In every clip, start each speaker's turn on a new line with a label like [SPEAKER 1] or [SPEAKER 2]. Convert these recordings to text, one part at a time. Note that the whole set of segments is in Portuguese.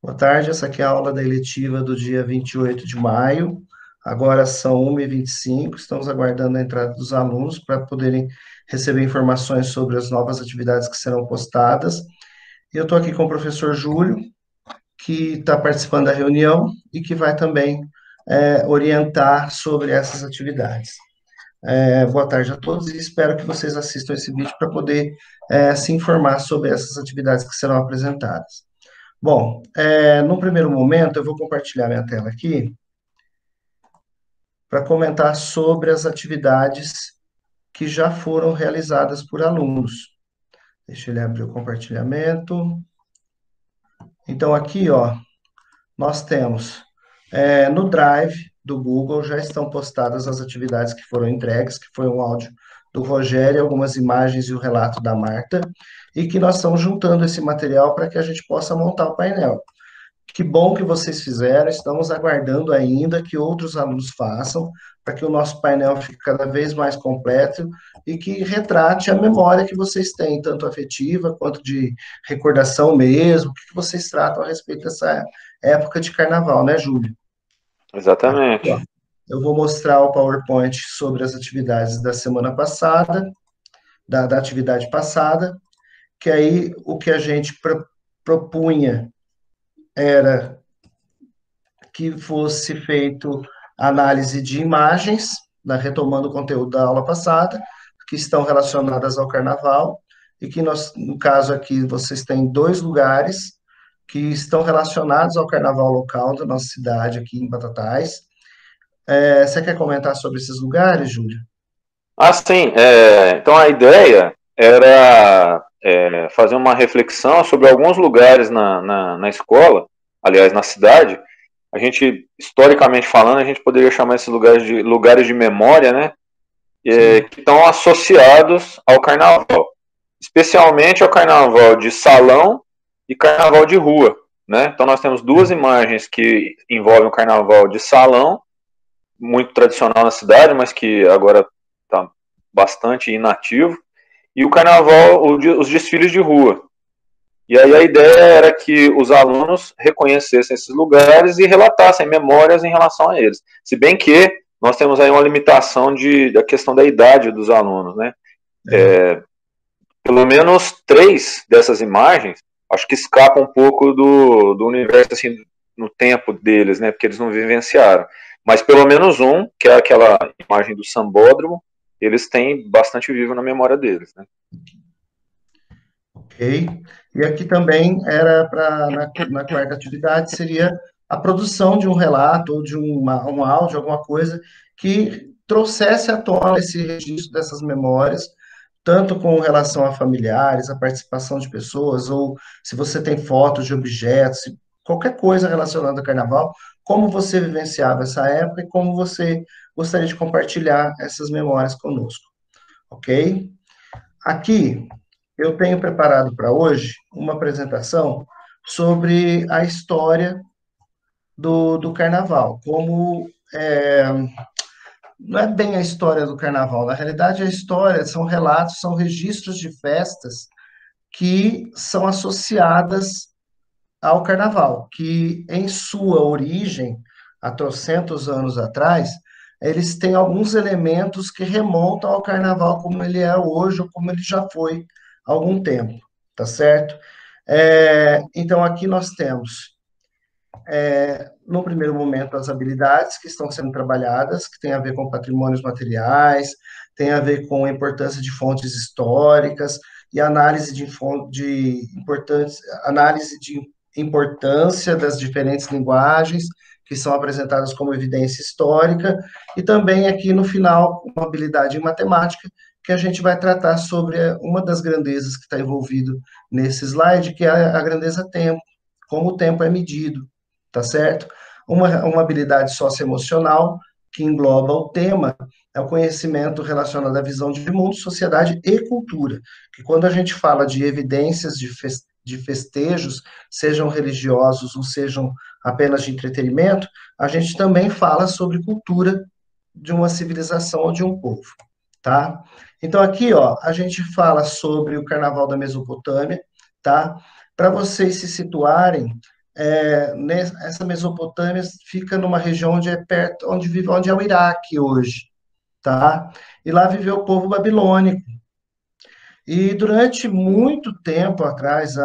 [SPEAKER 1] Boa tarde, essa aqui é a aula da eletiva do dia 28 de maio. Agora são 1h25, estamos aguardando a entrada dos alunos para poderem receber informações sobre as novas atividades que serão postadas. E eu estou aqui com o professor Júlio, que está participando da reunião e que vai também orientar sobre essas atividades. Boa tarde a todos e espero que vocês assistam esse vídeo para poder se informar sobre essas atividades que serão apresentadas. Bom, no primeiro momento, eu vou compartilhar minha tela aqui para comentar sobre as atividades que já foram realizadas por alunos. Deixa eu abrir o compartilhamento. Então, aqui, ó, nós temos, no Drive do Google, já estão postadas as atividades que foram entregues, que foi um áudio do Rogério, algumas imagens e o relato da Marta, e que nós estamos juntando esse material para que a gente possa montar o painel. Que bom que vocês fizeram, estamos aguardando ainda que outros alunos façam, para que o nosso painel fique cada vez mais completo e que retrate a memória que vocês têm, tanto afetiva quanto de recordação mesmo, o que vocês tratam a respeito dessa época de carnaval, né, Júlio? Aqui, ó,
[SPEAKER 2] Exatamente.
[SPEAKER 1] eu vou mostrar o PowerPoint sobre as atividades da semana passada, da atividade passada, que aí o que a gente propunha era que fosse feito análise de imagens, né, retomando o conteúdo da aula passada, que estão relacionadas ao carnaval, e que nós, no caso aqui, vocês têm 2 lugares que estão relacionados ao carnaval local da nossa cidade, aqui em Batatais. Você quer comentar sobre esses lugares, Júlio?
[SPEAKER 2] Sim. Então a ideia era fazer uma reflexão sobre alguns lugares na escola, aliás, na cidade. A gente, historicamente falando, a gente poderia chamar esses lugares de memória, né? Que estão associados ao carnaval, especialmente ao carnaval de salão e carnaval de rua, né? Então nós temos 2 imagens que envolvem o carnaval de salão, muito tradicional na cidade, mas que agora está bastante inativo, e o carnaval, os desfiles de rua. E aí a ideia era que os alunos reconhecessem esses lugares e relatassem memórias em relação a eles. Se bem que nós temos aí uma limitação da questão da idade dos alunos, né? Pelo menos 3 dessas imagens, acho que escapam um pouco do universo, assim, no tempo deles, né? Porque eles não vivenciaram. Mas pelo menos um, que é aquela imagem do sambódromo, eles têm bastante vivo na memória deles, né?
[SPEAKER 1] Ok. E aqui também era na quarta atividade, seria a produção de um relato ou de um áudio, alguma coisa que trouxesse à tona esse registro dessas memórias, tanto com relação a familiares, a participação de pessoas, ou se você tem fotos de objetos, qualquer coisa relacionada ao carnaval, como você vivenciava essa época e como você gostaria de compartilhar essas memórias conosco, ok? Aqui eu tenho preparado para hoje uma apresentação sobre a história do carnaval, como não é bem a história do carnaval, na realidade a história são relatos, são registros de festas que são associadas ao carnaval, que em sua origem, há trocentos anos atrás, eles têm alguns elementos que remontam ao carnaval como ele é hoje ou como ele já foi há algum tempo, tá certo? Então, aqui nós temos, no primeiro momento, as habilidades que estão sendo trabalhadas, que tem a ver com patrimônios materiais, tem a ver com a importância de fontes históricas e análise análise de importância das diferentes linguagens que são apresentadas como evidência histórica, e também aqui no final, uma habilidade em matemática, que a gente vai tratar sobre uma das grandezas que está envolvido nesse slide, que é a grandeza tempo, como o tempo é medido, tá certo? Uma habilidade socioemocional que engloba o tema é o conhecimento relacionado à visão de mundo, sociedade e cultura, que quando a gente fala de evidências de festejos, sejam religiosos ou sejam apenas de entretenimento, a gente também fala sobre cultura de uma civilização ou de um povo, tá? Então aqui, ó, a gente fala sobre o Carnaval da Mesopotâmia, tá? Para vocês se situarem, essa Mesopotâmia fica numa região onde é perto, onde é o Iraque hoje, tá? E lá viveu o povo babilônico. E durante muito tempo atrás,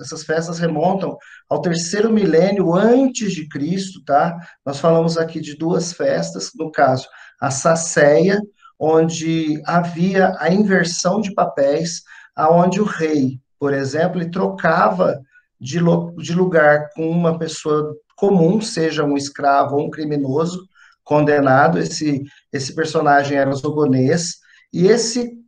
[SPEAKER 1] essas festas remontam ao terceiro milênio antes de Cristo, tá? Nós falamos aqui de duas festas, no caso, a Sacéia, onde havia a inversão de papéis, aonde o rei, por exemplo, ele trocava de lugar com uma pessoa comum, seja um escravo ou um criminoso condenado. Esse personagem era o Zogonês, e esse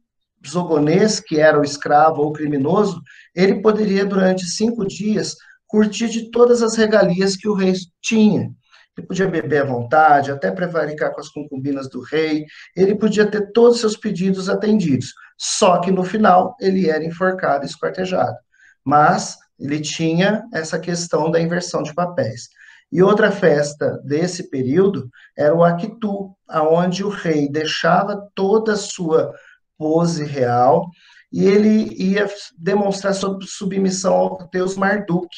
[SPEAKER 1] zogonês, que era o escravo ou criminoso, ele poderia, durante 5 dias, curtir de todas as regalias que o rei tinha. Ele podia beber à vontade, até prevaricar com as concubinas do rei, ele podia ter todos os seus pedidos atendidos. Só que no final ele era enforcado e esquartejado. Mas ele tinha essa questão da inversão de papéis. E outra festa desse período era o Akitu, aonde o rei deixava toda a sua pose real, e ele ia demonstrar submissão ao deus Marduk.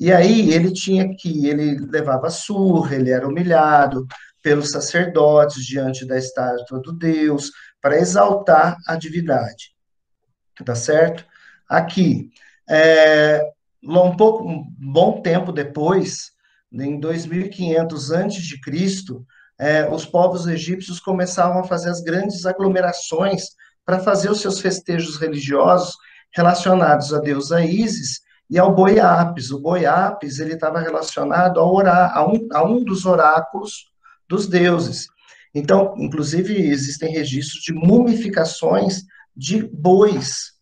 [SPEAKER 1] E aí ele levava surra, ele era humilhado pelos sacerdotes diante da estátua do deus, para exaltar a divindade, tá certo? Aqui, um bom tempo depois, em 2500 antes de Cristo, os povos egípcios começavam a fazer as grandes aglomerações para fazer os seus festejos religiosos relacionados à deusa Ísis e ao Boi Apis. O Boi Apis ele estava relacionado a um dos oráculos dos deuses. Então, inclusive, existem registros de mumificações de bois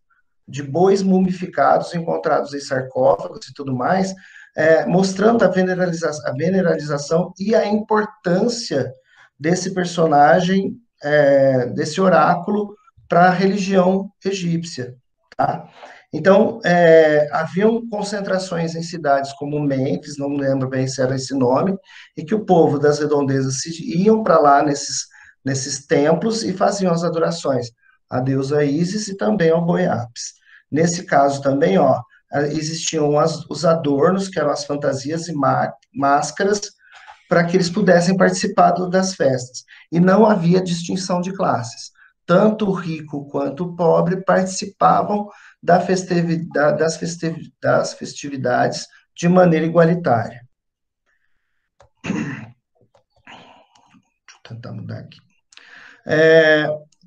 [SPEAKER 1] mumificados encontrados em sarcófagos e tudo mais, mostrando a veneralização e a importância desse personagem, desse oráculo, para a religião egípcia, tá? Então, haviam concentrações em cidades como Mênfis, não lembro bem se era esse nome, e que o povo das redondezas iam para lá nesses templos e faziam as adorações à deusa Ísis e também ao Boi Apis. Nesse caso também, ó, existiam os adornos, que eram as fantasias e máscaras, para que eles pudessem participar das festas. E não havia distinção de classes. Tanto o rico quanto o pobre participavam das festividades de maneira igualitária. Deixa eu tentar mudar aqui.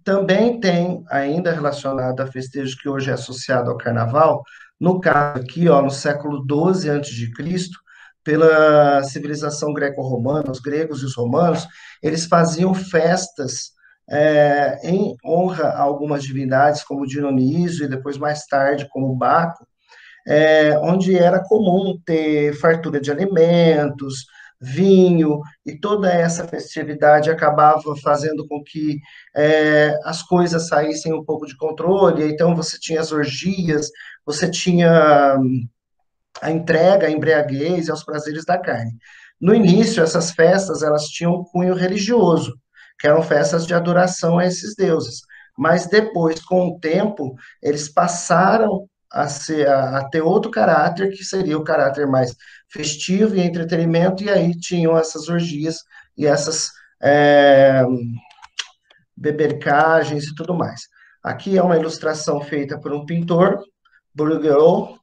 [SPEAKER 1] Também tem, ainda relacionado a festejo que hoje é associado ao carnaval, no caso aqui, ó, no século XII a.C., pela civilização greco-romana, os gregos e os romanos, eles faziam festas em honra a algumas divindades, como Dionísio, e depois, mais tarde, como Baco, onde era comum ter fartura de alimentos, vinho, e toda essa festividade acabava fazendo com que as coisas saíssem um pouco de controle. Então você tinha as orgias, você tinha a entrega, a embriaguez e aos prazeres da carne. No início, essas festas elas tinham um cunho religioso, que eram festas de adoração a esses deuses. Mas depois, com o tempo, eles passaram a ter outro caráter, que seria o caráter mais festivo e entretenimento, e aí tinham essas orgias e essas bebercagens e tudo mais. Aqui é uma ilustração feita por um pintor, Bruegel,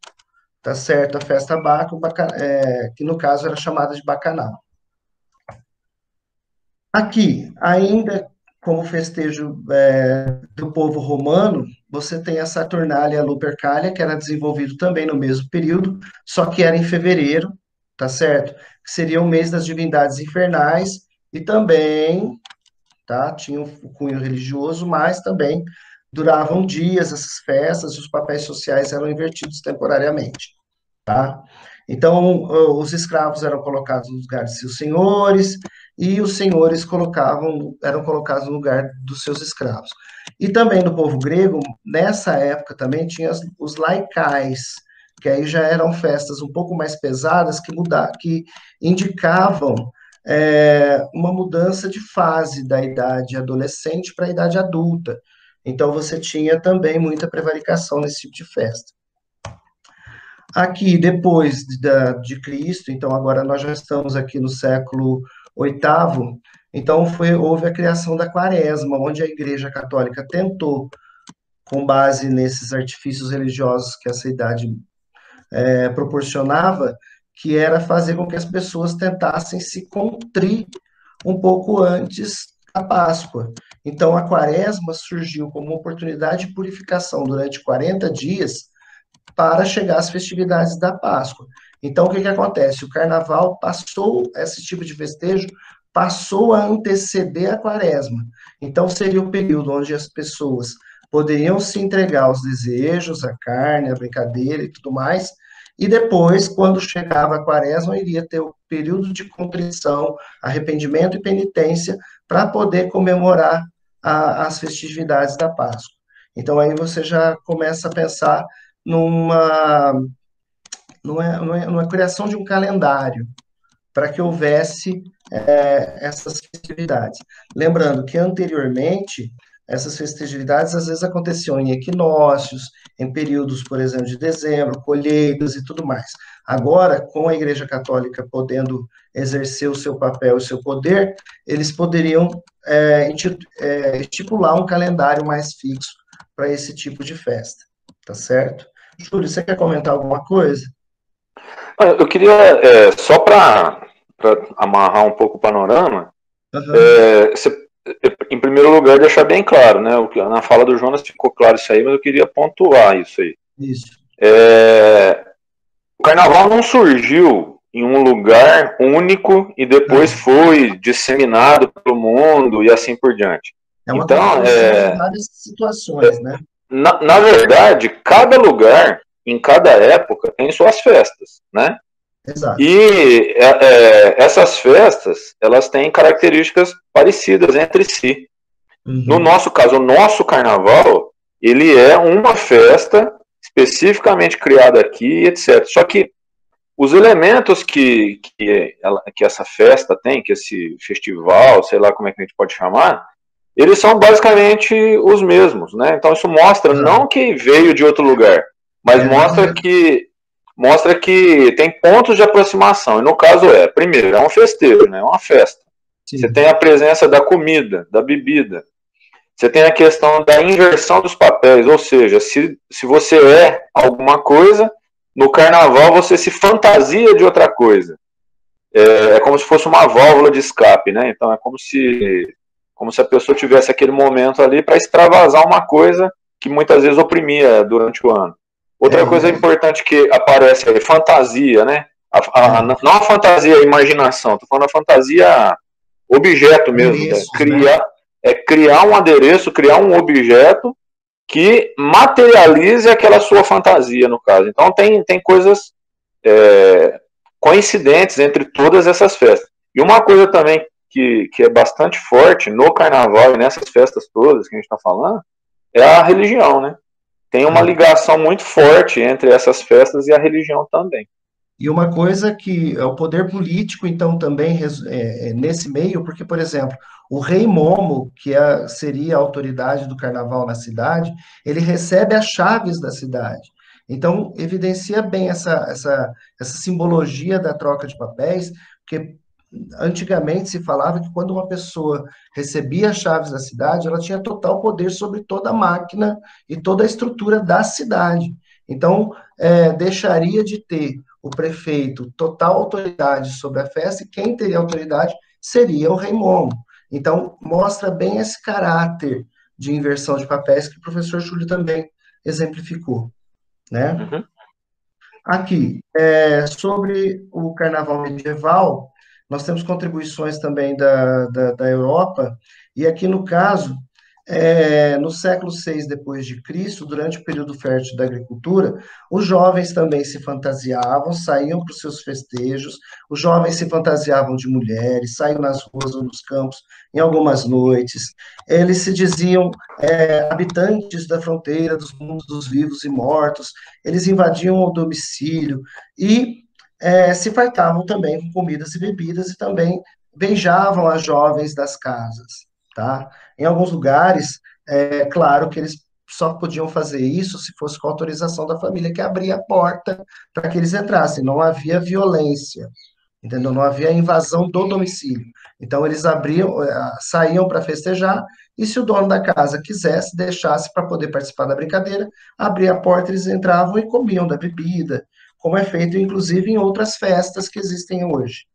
[SPEAKER 1] tá certo? A festa Baco, que no caso era chamada de Bacanal. Aqui, ainda como festejo do povo romano, você tem a Saturnália Lupercalia, que era desenvolvido também no mesmo período, só que era em fevereiro, tá certo? Que seria o mês das divindades infernais, e também, tá? Tinha o cunho religioso, mas também duravam dias essas festas, e os papéis sociais eram invertidos temporariamente, tá? Então, os escravos eram colocados no lugar de seus senhores, e os senhores eram colocados no lugar dos seus escravos. E também no povo grego, nessa época também tinha os laicais, que aí já eram festas um pouco mais pesadas, que indicavam uma mudança de fase da idade adolescente para a idade adulta. Então, você tinha também muita prevaricação nesse tipo de festa. Aqui, depois de Cristo, então agora nós já estamos aqui no século oitavo, então houve a criação da Quaresma, onde a Igreja Católica tentou, com base nesses artifícios religiosos que essa idade proporcionava, que era fazer com que as pessoas tentassem se contrir um pouco antes da Páscoa. Então, a Quaresma surgiu como uma oportunidade de purificação durante 40 dias para chegar às festividades da Páscoa. Então, o que que acontece? O Carnaval passou, esse tipo de festejo passou a anteceder a Quaresma. Então, seria o período onde as pessoas poderiam se entregar aos desejos, à carne, à brincadeira e tudo mais, e depois, quando chegava a Quaresma, iria ter o período de contrição, arrependimento e penitência para poder comemorar as festividades da Páscoa. Então, aí você já começa a pensar numa, numa criação de um calendário para que houvesse essas festividades. Lembrando que anteriormente essas festividades às vezes aconteciam em equinócios, em períodos, por exemplo, de dezembro, colheitas e tudo mais. Agora, com a Igreja Católica podendo exercer o seu papel e o seu poder, eles poderiam estipular um calendário mais fixo para esse tipo de festa, tá certo? Júlio, você quer comentar alguma coisa?
[SPEAKER 2] Eu queria, só para amarrar um pouco o panorama,
[SPEAKER 1] Uhum.
[SPEAKER 2] em primeiro lugar, deixar bem claro, né? Na fala do Jonas ficou claro isso aí, mas eu queria pontuar isso aí.
[SPEAKER 1] Isso.
[SPEAKER 2] O carnaval não surgiu em um lugar único e depois
[SPEAKER 1] Não.
[SPEAKER 2] foi disseminado pelo mundo e assim por diante.
[SPEAKER 1] É uma
[SPEAKER 2] Então,
[SPEAKER 1] composição de várias situações, né?
[SPEAKER 2] na verdade, cada lugar, em cada época, tem suas festas, né?
[SPEAKER 1] Exato.
[SPEAKER 2] E essas festas, elas têm características parecidas entre si. No
[SPEAKER 1] Uhum.
[SPEAKER 2] nosso caso, o nosso carnaval, ele é uma festa especificamente criada aqui, etc. Só que os elementos que essa festa tem, que esse festival, sei lá como é que a gente pode chamar, eles são basicamente os mesmos, né? Então isso mostra
[SPEAKER 1] Exato.
[SPEAKER 2] não que veio de outro lugar, mas
[SPEAKER 1] É, nós
[SPEAKER 2] mostra que tem pontos de aproximação. E no caso primeiro, é um festejo, né? É uma festa. Você tem
[SPEAKER 1] sim.
[SPEAKER 2] a presença da comida, da bebida. Você tem a questão da inversão dos papéis, ou seja, se você é alguma coisa, no carnaval você se fantasia de outra coisa. É como se fosse uma válvula de escape, né? Então é como se a pessoa tivesse aquele momento ali para extravasar uma coisa que muitas vezes oprimia durante o ano. Outra
[SPEAKER 1] É,
[SPEAKER 2] coisa importante que aparece é fantasia, né?
[SPEAKER 1] é,
[SPEAKER 2] Não a fantasia, a imaginação, estou falando a fantasia objeto mesmo, né?
[SPEAKER 1] adereços, né?
[SPEAKER 2] Criar um adereço, criar um objeto que materialize aquela sua fantasia, no caso. Então tem coisas coincidentes entre todas essas festas. E uma coisa também que é bastante forte no carnaval e nessas festas todas que a gente está falando é a religião, né? Tem uma
[SPEAKER 1] É.
[SPEAKER 2] ligação muito forte entre essas festas e a religião também.
[SPEAKER 1] E uma coisa que é o poder político, então, também nesse meio, porque, por exemplo, o rei Momo, que seria a autoridade do carnaval na cidade, ele recebe as chaves da cidade. Então, evidencia bem essa simbologia da troca de papéis, porque antigamente se falava que quando uma pessoa recebia as chaves da cidade, ela tinha total poder sobre toda a máquina e toda a estrutura da cidade. Então, deixaria de ter o prefeito total autoridade sobre a festa, e quem teria autoridade seria o rei Momo. Então, mostra bem esse caráter de inversão de papéis que o professor Júlio também exemplificou, né?
[SPEAKER 2] Uhum.
[SPEAKER 1] Aqui, sobre o carnaval medieval, nós temos contribuições também da Europa, e aqui no caso, no século VI depois de Cristo, durante o período fértil da agricultura, os jovens também se fantasiavam, saíam para os seus festejos, os jovens se fantasiavam de mulheres, saíam nas ruas ou nos campos em algumas noites, eles se diziam habitantes da fronteira dos mundos dos vivos e mortos, eles invadiam o domicílio e se fartavam também com comidas e bebidas e também beijavam as jovens das casas, tá? Em alguns lugares, claro que eles só podiam fazer isso se fosse com autorização da família que abria a porta para que eles entrassem. Não havia violência, entendeu? Não havia invasão do domicílio. Então eles abriam, saíam para festejar, e se o dono da casa quisesse, deixasse para poder participar da brincadeira, abria a porta, eles entravam e comiam da bebida, como é feito inclusive em outras festas que existem hoje.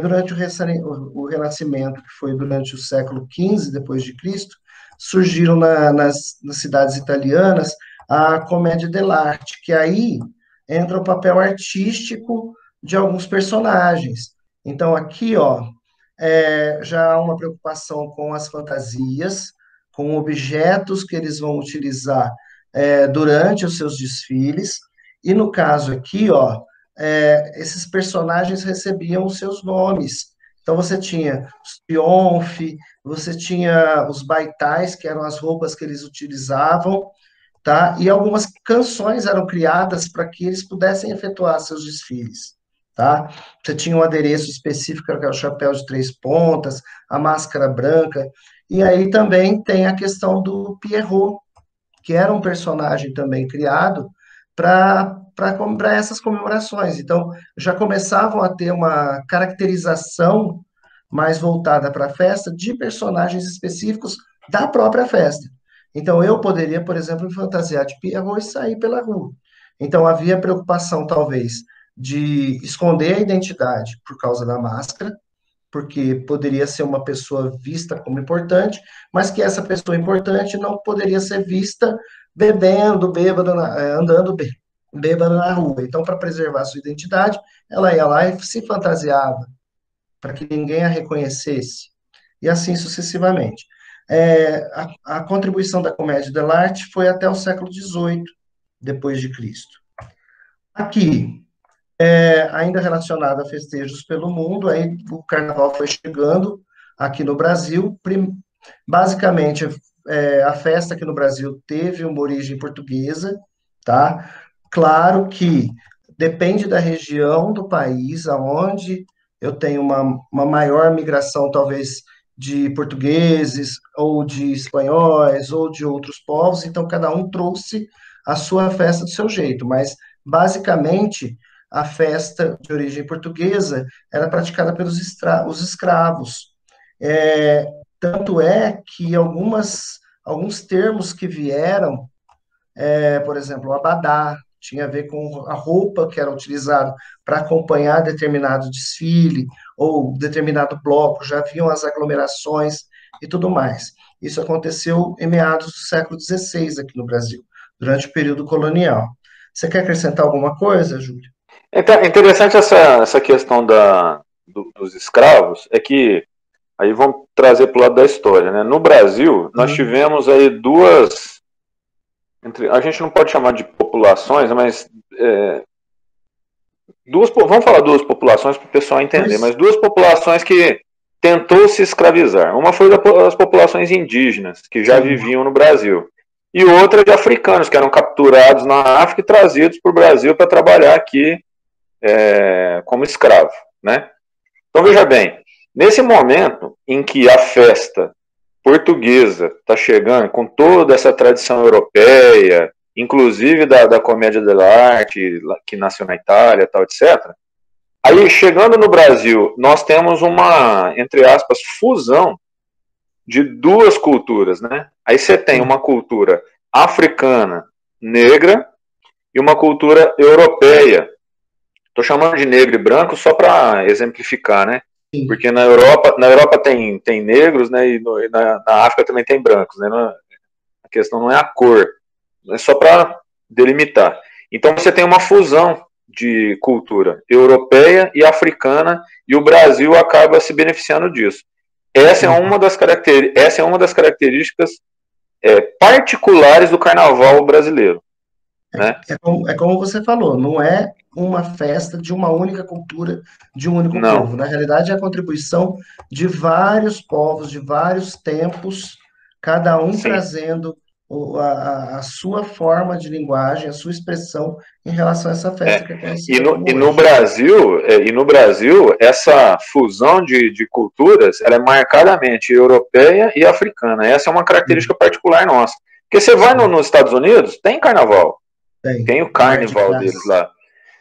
[SPEAKER 1] Durante o Renascimento, que foi durante o século XV depois de Cristo, surgiram nas cidades italianas a comédia dell'arte, que aí entra o papel artístico de alguns personagens. Então, aqui, ó, já há uma preocupação com as fantasias, com objetos que eles vão utilizar durante os seus desfiles, e no caso aqui, ó, esses personagens recebiam os seus nomes. Então você tinha os trionfe, você tinha os baitais, que eram as roupas que eles utilizavam, tá? E algumas canções eram criadas para que eles pudessem efetuar seus desfiles, tá? Você tinha um adereço específico, que era o chapéu de 3 pontas, a máscara branca, e aí também tem a questão do Pierrot, que era um personagem também criado para essas comemorações. Então, já começavam a ter uma caracterização mais voltada para a festa de personagens específicos da própria festa. Então, eu poderia, por exemplo, me fantasiar de Pierrot e sair pela rua. Então, havia preocupação, talvez, de esconder a identidade por causa da máscara, porque poderia ser uma pessoa vista como importante, mas que essa pessoa importante não poderia ser vista bebendo, bêbada, andando bêbada na rua. Então, para preservar sua identidade, ela ia lá e se fantasiava, para que ninguém a reconhecesse, e assim sucessivamente. A contribuição da comédia dell'arte foi até o século XVIII, depois de Cristo. Aqui, ainda relacionado a festejos pelo mundo, aí o carnaval foi chegando aqui no Brasil. Basicamente, a festa aqui no Brasil teve uma origem portuguesa, tá? Claro que depende da região do país, aonde eu tenho uma maior migração, talvez, de portugueses, ou de espanhóis, ou de outros povos, então cada um trouxe a sua festa do seu jeito, mas basicamente a festa de origem portuguesa era praticada pelos os escravos. Tanto é que alguns termos que vieram, por exemplo, o abadá, tinha a ver com a roupa que era utilizada para acompanhar determinado desfile ou determinado bloco, já haviam as aglomerações e tudo mais. Isso aconteceu em meados do século XVI aqui no Brasil, durante o período colonial. Você quer acrescentar alguma coisa, Júlio?
[SPEAKER 2] É interessante essa questão dos escravos, é que aí vamos trazer para o lado da história, né? No Brasil, nós tivemos aí a gente não pode chamar de populações, mas vamos falar duas populações para o pessoal entender, mas duas populações que tentou se escravizar. Uma foi as populações indígenas, que já viviam no Brasil, e outra de africanos, que eram capturados na África e trazidos para o Brasil para trabalhar aqui como escravo, né? Então veja bem, nesse momento em que a festa portuguesa está chegando com toda essa tradição europeia, inclusive da comédia dell'arte, que nasceu na Itália, tal, etc. Aí, chegando no Brasil, nós temos uma, entre aspas, fusão de duas culturas, né? Aí você tem uma cultura africana, negra, e uma cultura europeia. Estou chamando de negro e branco só para exemplificar, né? Porque na Europa tem negros, né? E na África também tem brancos, né? A questão não é a cor, é só para delimitar. Então você tem uma fusão de cultura europeia e africana, e o Brasil acaba se beneficiando disso. Essa é uma das características particulares do carnaval brasileiro. Né?
[SPEAKER 1] É como você falou, não é uma festa de uma única cultura, de um único povo. Na realidade, é a contribuição de vários povos, de vários tempos, cada um trazendo a sua forma de linguagem, a sua expressão em relação a essa festa que é conhecida
[SPEAKER 2] e no Brasil, essa fusão de culturas, ela é marcadamente europeia e africana. Essa é uma característica particular nossa, Porque você vai
[SPEAKER 1] sim,
[SPEAKER 2] nos Estados Unidos, tem carnaval,
[SPEAKER 1] tem.
[SPEAKER 2] tem o
[SPEAKER 1] Mardi
[SPEAKER 2] carnival deles
[SPEAKER 1] Gras.
[SPEAKER 2] lá.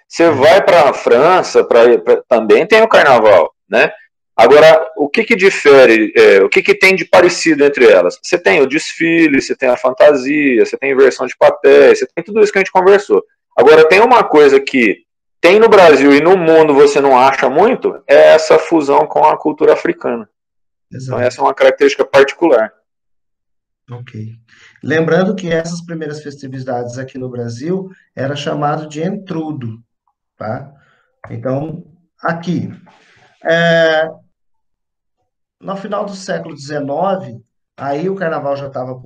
[SPEAKER 2] Você
[SPEAKER 1] É,
[SPEAKER 2] vai para a França, também tem o carnaval, né? Agora, o que que difere, o que que tem de parecido entre elas? Você tem o desfile, você tem a fantasia, você tem inversão de papéis, você tem tudo isso que a gente conversou. Agora, tem uma coisa que tem no Brasil e no mundo você não acha muito, é essa fusão com a cultura africana. Então, essa
[SPEAKER 1] exato.
[SPEAKER 2] é uma característica particular.
[SPEAKER 1] Ok. Lembrando que essas primeiras festividades aqui no Brasil era chamado de entrudo, tá? Então, aqui, no final do século XIX, aí o carnaval já estava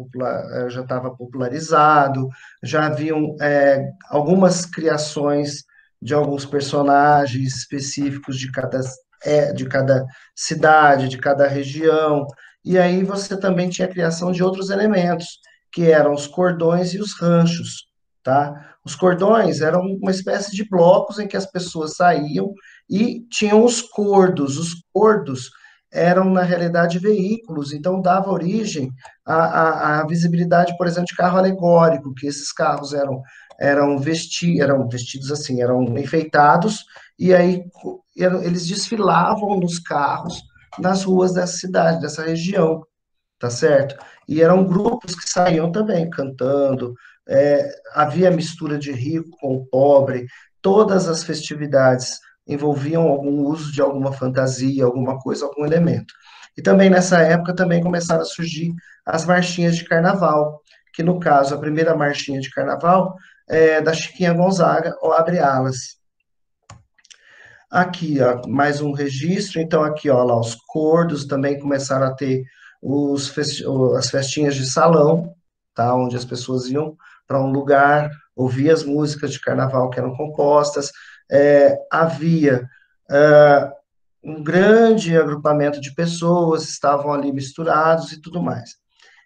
[SPEAKER 1] popularizado, já haviam algumas criações de alguns personagens específicos de cada cidade, de cada região, e aí você também tinha a criação de outros elementos, que eram os cordões e os ranchos, tá? Os cordões eram uma espécie de blocos em que as pessoas saíam e tinham os cordos. Os cordos eram, na realidade, veículos, então dava origem à visibilidade, por exemplo, de carro alegórico, que esses carros eram vestidos assim, eram enfeitados, e aí eles desfilavam nos carros nas ruas dessa cidade, dessa região, tá certo? E eram grupos que saíam também cantando, havia mistura de rico com o pobre, todas as festividades envolviam algum uso de alguma fantasia, alguma coisa, algum elemento. E também nessa época também começaram a surgir as marchinhas de carnaval, que no caso a primeira marchinha de carnaval é da Chiquinha Gonzaga, o Abre Alas. Aqui, ó, mais um registro. Então, aqui, ó, lá, os cordos também começaram a ter as festinhas de salão, tá? Onde as pessoas iam para um lugar, ouvir as músicas de carnaval que eram compostas. Havia um grande agrupamento de pessoas, estavam ali misturados e tudo mais.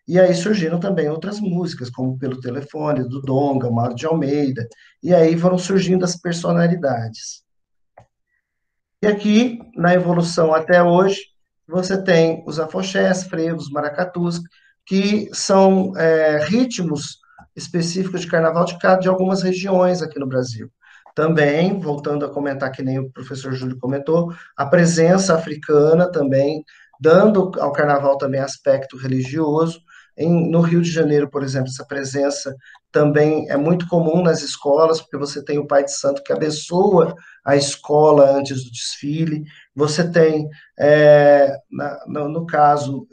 [SPEAKER 1] E aí surgiram também outras músicas, como Pelo Telefone, do Donga, Mauro de Almeida, e aí foram surgindo as personalidades. E aqui, na evolução até hoje, você tem os afoxés, frevos, maracatus, que são ritmos específicos de carnaval de algumas regiões aqui no Brasil. Também, voltando a comentar, que nem o professor Júlio comentou, a presença africana também, dando ao carnaval também aspecto religioso. No Rio de Janeiro, por exemplo, essa presença também é muito comum nas escolas, porque você tem o Pai de Santo que abençoa a escola antes do desfile. Você tem, no caso,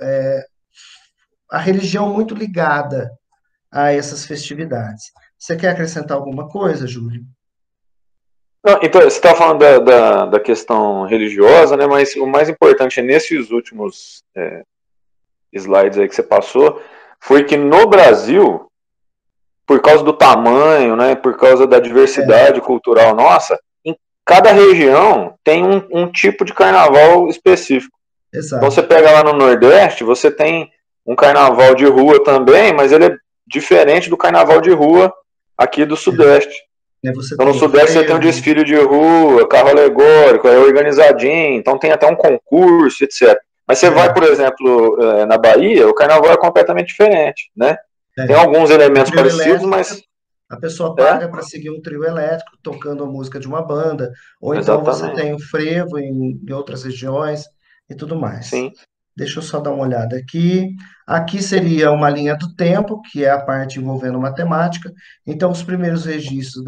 [SPEAKER 1] a religião muito ligada a essas festividades. Você quer acrescentar alguma coisa, Júlio?
[SPEAKER 2] Não, então, você está falando da questão religiosa, né? Mas o mais importante nesses últimos slides aí que você passou foi que no Brasil, por causa do tamanho, né? Por causa da
[SPEAKER 1] É,
[SPEAKER 2] diversidade cultural nossa, em cada região tem um tipo de carnaval específico. Então você
[SPEAKER 1] exato.
[SPEAKER 2] pega lá no Nordeste, você tem um carnaval de rua também, mas ele é diferente do carnaval de rua aqui do Sudeste.
[SPEAKER 1] Você
[SPEAKER 2] Então no
[SPEAKER 1] tem o
[SPEAKER 2] Sudeste você tem um
[SPEAKER 1] frevo,
[SPEAKER 2] desfile de rua, carro alegórico, é organizadinho, então tem até um concurso, etc. Mas você vai,
[SPEAKER 1] é,
[SPEAKER 2] por exemplo, na Bahia, o carnaval é completamente diferente, né? Tem
[SPEAKER 1] é.
[SPEAKER 2] alguns
[SPEAKER 1] O
[SPEAKER 2] elementos
[SPEAKER 1] trio
[SPEAKER 2] parecidos,
[SPEAKER 1] elétrico,
[SPEAKER 2] mas
[SPEAKER 1] a pessoa
[SPEAKER 2] é,
[SPEAKER 1] paga para seguir um trio elétrico tocando a música de uma banda, ou então você
[SPEAKER 2] exatamente.
[SPEAKER 1] tem o frevo em outras regiões e tudo mais.
[SPEAKER 2] Sim.
[SPEAKER 1] Deixa eu só dar uma olhada aqui. Aqui seria uma linha do tempo, que é a parte envolvendo matemática. Então, os primeiros registros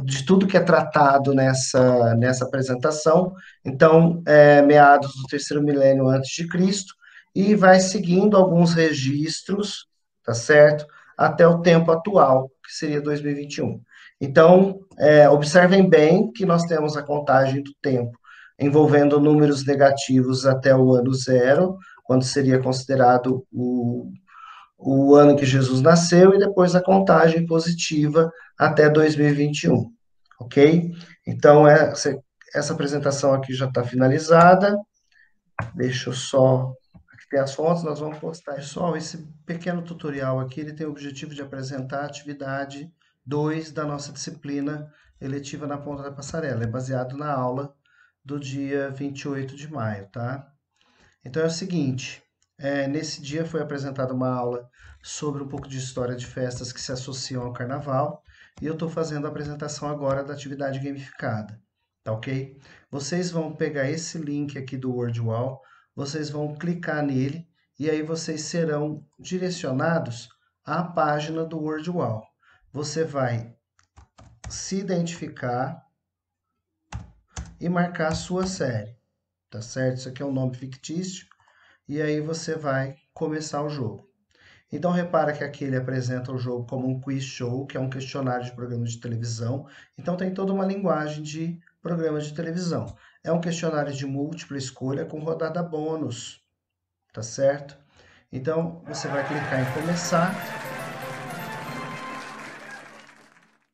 [SPEAKER 1] de tudo que é tratado nessa apresentação. Então, meados do terceiro milênio antes de Cristo, e vai seguindo alguns registros, tá certo? Até o tempo atual, que seria 2021. Então, observem bem que nós temos a contagem do tempo envolvendo números negativos até o ano zero, quando seria considerado o ano que Jesus nasceu, e depois a contagem positiva até 2021, ok? Então, essa apresentação aqui já está finalizada. Deixa eu só. Aqui tem as fontes, nós vamos postar. Pessoal, esse pequeno tutorial aqui, ele tem o objetivo de apresentar a atividade 2 da nossa disciplina eletiva na ponta da passarela. É baseado na aula do dia 28 de maio, tá? Então é o seguinte, Nesse dia foi apresentada uma aula sobre um pouco de história de festas que se associam ao carnaval e eu estou fazendo a apresentação agora da atividade gamificada, tá ok? Vocês vão pegar esse link aqui do WordWall, vocês vão clicar nele e aí vocês serão direcionados à página do WordWall. Você vai se identificar e marcar a sua série, tá certo? Isso aqui é um nome fictício e aí você vai começar o jogo. Então repara que aqui ele apresenta o jogo como um quiz show, que é um questionário de programa de televisão. Então tem toda uma linguagem de programa de televisão. É um questionário de múltipla escolha com rodada bônus, tá certo? Então você vai clicar em começar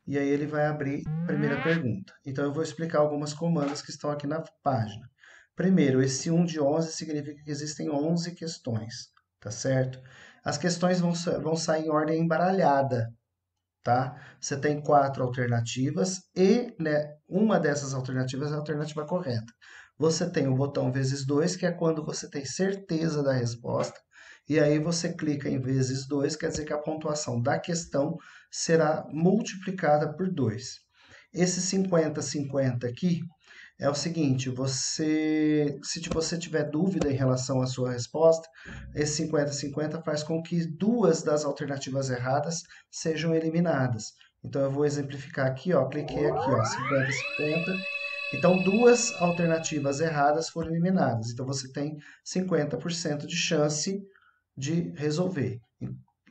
[SPEAKER 1] e aí ele vai abrir a primeira pergunta. Então eu vou explicar algumas comandas que estão aqui na página. Primeiro, esse 1 de 11 significa que existem 11 questões, tá certo? As questões vão sair em ordem embaralhada, tá? Você tem 4 alternativas e, né, uma dessas alternativas é a alternativa correta. Você tem o botão vezes 2, que é quando você tem certeza da resposta, e aí você clica em vezes 2, quer dizer que a pontuação da questão será multiplicada por 2. Esse 50-50 aqui é o seguinte, se você tiver dúvida em relação à sua resposta, esse 50-50 faz com que duas das alternativas erradas sejam eliminadas. Então eu vou exemplificar aqui, ó, cliquei aqui, ó, 50-50. Então duas alternativas erradas foram eliminadas. Então você tem 50% de chance de resolver.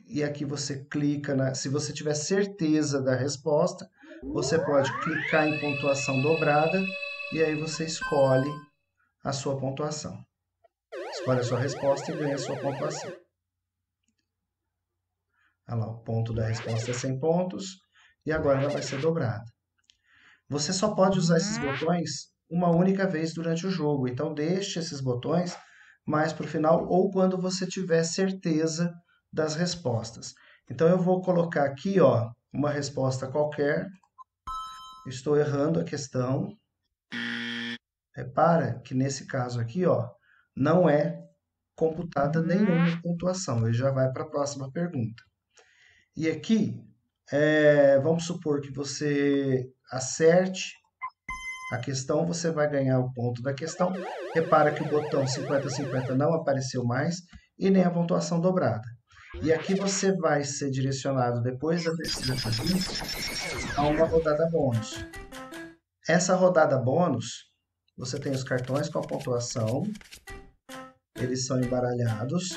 [SPEAKER 1] E aqui você clica se você tiver certeza da resposta, você pode clicar em pontuação dobrada e aí você escolhe a sua pontuação. Escolhe a sua resposta e ganha a sua pontuação. Olha lá, o ponto da resposta é 100 pontos e agora ela vai ser dobrada. Você só pode usar esses botões uma única vez durante o jogo, então deixe esses botões mais para o final ou quando você tiver certeza das respostas. Então eu vou colocar aqui, ó, uma resposta qualquer. Estou errando a questão. Repara que nesse caso aqui, ó, não é computada nenhuma pontuação. Ele já vai para a próxima pergunta. E aqui, vamos supor que você acerte a questão, você vai ganhar o ponto da questão. Repara que o botão 50-50 não apareceu mais e nem a pontuação dobrada. E aqui você vai ser direcionado, depois da terceira pergunta, a uma rodada bônus. Essa rodada bônus, você tem os cartões com a pontuação, eles são embaralhados.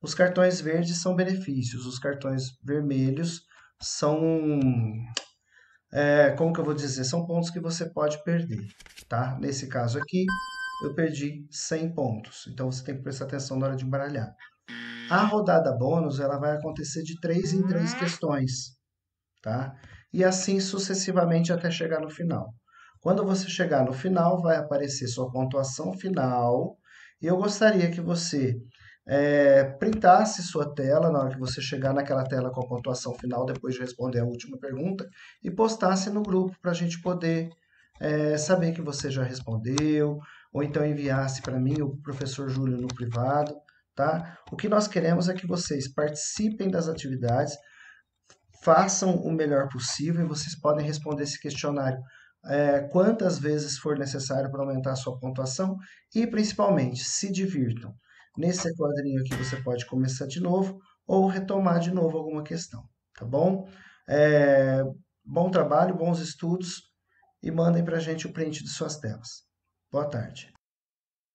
[SPEAKER 1] Os cartões verdes são benefícios, os cartões vermelhos são, como que eu vou dizer, são pontos que você pode perder, tá? Nesse caso aqui, eu perdi 100 pontos, então você tem que prestar atenção na hora de embaralhar. A rodada bônus, ela vai acontecer de 3 em 3 questões, tá? E assim sucessivamente até chegar no final. Quando você chegar no final, vai aparecer sua pontuação final. E eu gostaria que você printasse sua tela na hora que você chegar naquela tela com a pontuação final, depois de responder a última pergunta, e postasse no grupo para a gente poder saber que você já respondeu, ou então enviasse para mim, o professor Júlio, no privado. Tá? O que nós queremos é que vocês participem das atividades, façam o melhor possível e vocês podem responder esse questionário quantas vezes for necessário para aumentar a sua pontuação e, principalmente, se divirtam. Nesse quadrinho aqui você pode começar de novo ou retomar de novo alguma questão, tá bom? Bom trabalho, bons estudos e mandem para a gente o print de suas telas. Boa tarde.